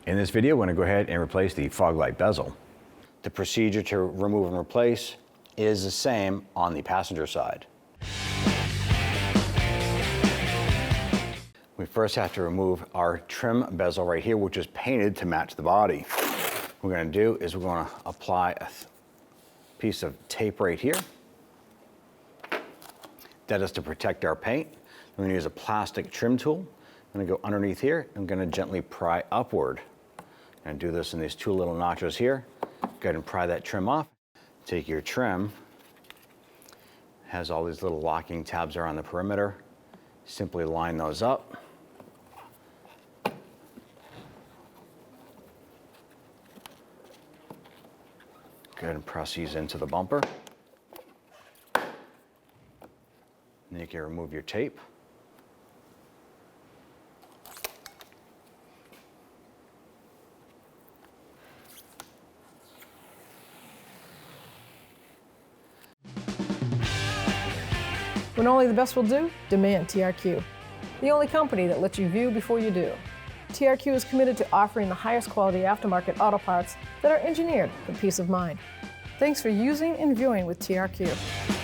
In this video, we're going to go ahead and replace the fog light bezel. The procedure to remove and replace is the same on the passenger side. We first have to remove our trim bezel right here, which is painted to match the body. What we're going to do is we're going to apply a piece of tape right here. That is to protect our paint. We're going to use a plastic trim tool. I'm going to go underneath here. I'm going to gently pry upward. And do this in these two little notches here. Go ahead and pry that trim off. Take your trim. Has all these little locking tabs around the perimeter. Simply line those up. Go ahead and press these into the bumper. And you can remove your tape. When only the best will do, demand TRQ. The only company that lets you view before you do. TRQ is committed to offering the highest quality aftermarket auto parts that are engineered for peace of mind. Thanks for using and viewing with TRQ.